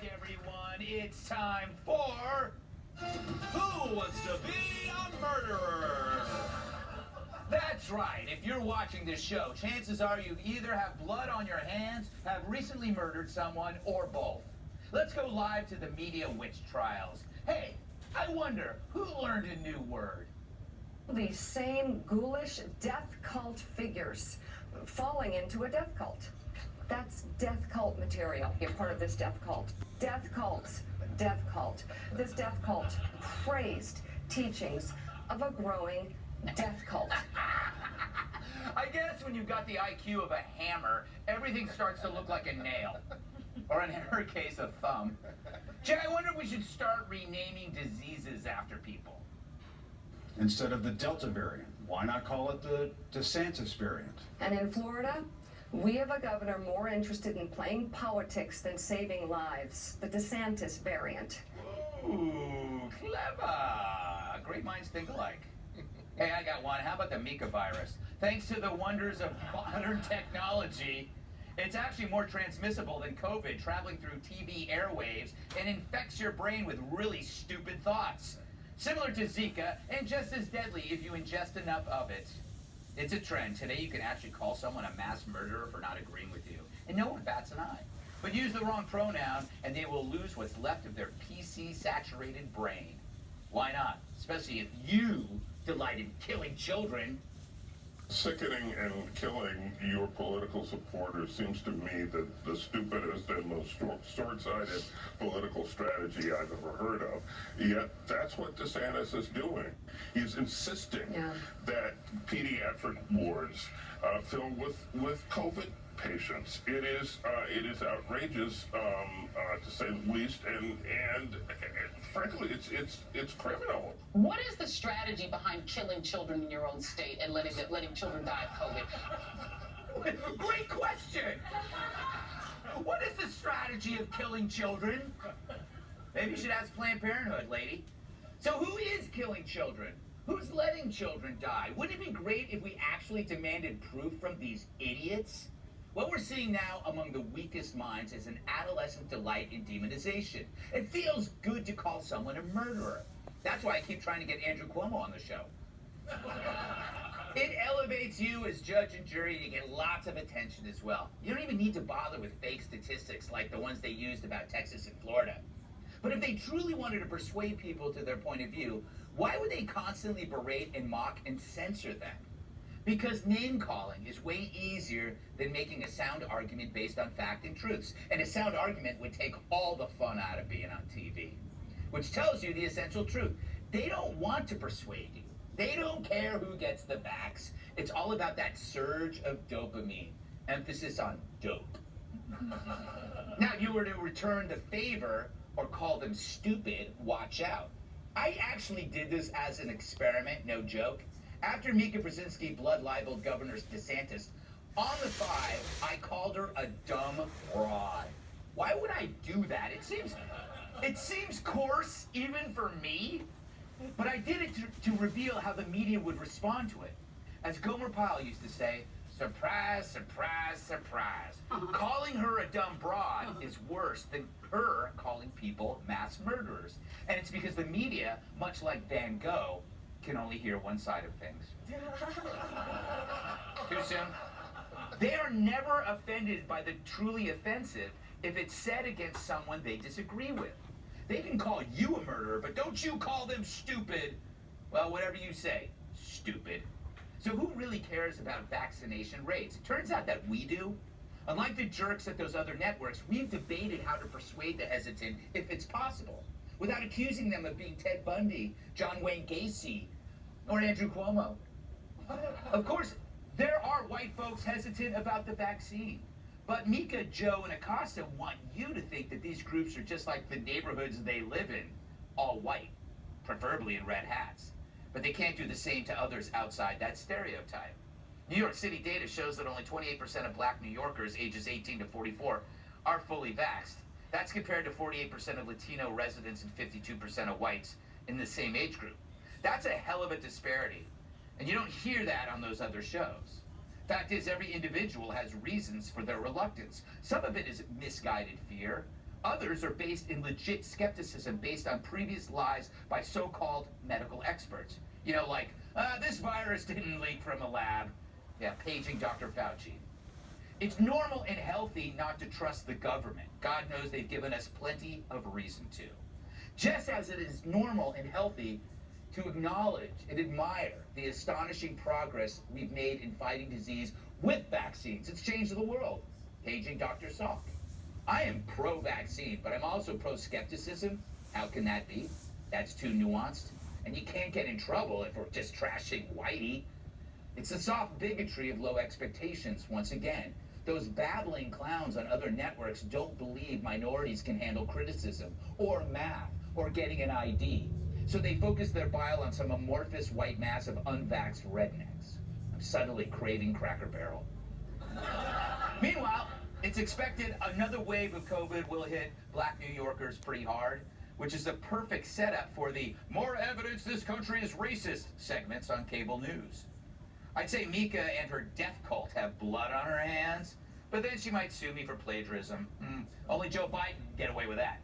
everyone. It's time for Who Wants to Be a Murderer? That's right. If you're watching this show, chances are you either have blood on your hands, have recently murdered someone, or both. Let's go live to the media witch trials. Hey, I wonder, who learned a new word? These same ghoulish death cult figures falling into a death cult. That's death cult material. You're part of this death cult. Death cults, death cult. This death cult praised teachings of a growing death cult. I guess when you've got the IQ of a hammer, everything starts to look like a nail. Or in her case, a thumb. Jay, I wonder if we should start renaming diseases after people. Instead of the Delta variant, why not call it the DeSantis variant? And in Florida, we have a governor more interested in playing politics than saving lives. The DeSantis variant. Ooh, clever. Great minds think alike. Hey, I got one. How about the Mikka virus? Thanks to the wonders of modern technology, it's actually more transmissible than COVID, traveling through TV airwaves and infects your brain with really stupid thoughts. Similar to Zika, and just as deadly if you ingest enough of it. It's a trend. Today you can actually call someone a mass murderer for not agreeing with you, and no one bats an eye. But use the wrong pronoun, and they will lose what's left of their PC-saturated brain. Why not? Especially if you delight in killing children. Sickening and killing your political supporters seems to me the stupidest and most short-sighted political strategy I've ever heard of. Yet that's what DeSantis is doing. He's insisting that pediatric wards filled with COVID patients. It is outrageous, to say the least, and frankly, it's criminal. What is the strategy behind killing children in your own state and letting children die of COVID? Great question. What is the strategy of killing children? Maybe you should ask Planned Parenthood, lady. So who is killing children? Who's letting children die? Wouldn't it be great if we actually demanded proof from these idiots? What we're seeing now among the weakest minds is an adolescent delight in demonization. It feels good to call someone a murderer. That's why I keep trying to get Andrew Cuomo on the show. It elevates you as judge and jury to get lots of attention as well. You don't even need to bother with fake statistics like the ones they used about Texas and Florida. But if they truly wanted to persuade people to their point of view, why would they constantly berate and mock and censor them? Because name-calling is way easier than making a sound argument based on fact and truths. And a sound argument would take all the fun out of being on TV. Which tells you the essential truth. They don't want to persuade you. They don't care who gets the vax. It's all about that surge of dopamine. Emphasis on dope. Now, if you were to return the favor or call them stupid, watch out. I actually did this as an experiment, no joke. After Mikka Brzezinski blood-libeled Governor DeSantis, on the 5, I called her a dumb broad. Why would I do that? It seems coarse, even for me. But I did it to reveal how the media would respond to it. As Gomer Pyle used to say, surprise, surprise, surprise. Calling her a dumb broad is worse than her calling people mass murderers. And it's because the media, much like Van Gogh, can only hear one side of things. Too soon? They are never offended by the truly offensive if it's said against someone they disagree with. They can call you a murderer, but don't you call them stupid. Well, whatever you say, stupid. So who really cares about vaccination rates? It turns out that we do. Unlike the jerks at those other networks, we've debated how to persuade the hesitant if it's possible, without accusing them of being Ted Bundy, John Wayne Gacy, or Andrew Cuomo. Of course, there are white folks hesitant about the vaccine. But Mikka, Joe, and Acosta want you to think that these groups are just like the neighborhoods they live in, all white, preferably in red hats. But they can't do the same to others outside that stereotype. New York City data shows that only 28% of black New Yorkers ages 18 to 44 are fully vaxxed. That's compared to 48% of Latino residents and 52% of whites in the same age group. That's a hell of a disparity. And you don't hear that on those other shows. Fact is, every individual has reasons for their reluctance. Some of it is misguided fear, Others are based in legit skepticism based on previous lies by so-called medical experts. You know, like, this virus didn't leak from a lab. Yeah, paging Dr. Fauci. It's normal and healthy not to trust the government. God knows they've given us plenty of reason to. Just as it is normal and healthy to acknowledge and admire the astonishing progress we've made in fighting disease with vaccines. It's changed the world. Paging Dr. Salk. I am pro-vaccine, but I'm also pro-skepticism. How can that be? That's too nuanced. And you can't get in trouble if we're just trashing Whitey. It's the soft bigotry of low expectations, once again. Those babbling clowns on other networks don't believe minorities can handle criticism, or math, or getting an ID. So they focus their bile on some amorphous white mass of unvaxxed rednecks. I'm suddenly craving Cracker Barrel. Meanwhile, it's expected another wave of COVID will hit black New Yorkers pretty hard, which is a perfect setup for the more evidence this country is racist segments on cable news. I'd say Mikka and her death cult have blood on her hands, but then she might sue me for plagiarism. Only Joe Biden can get away with that.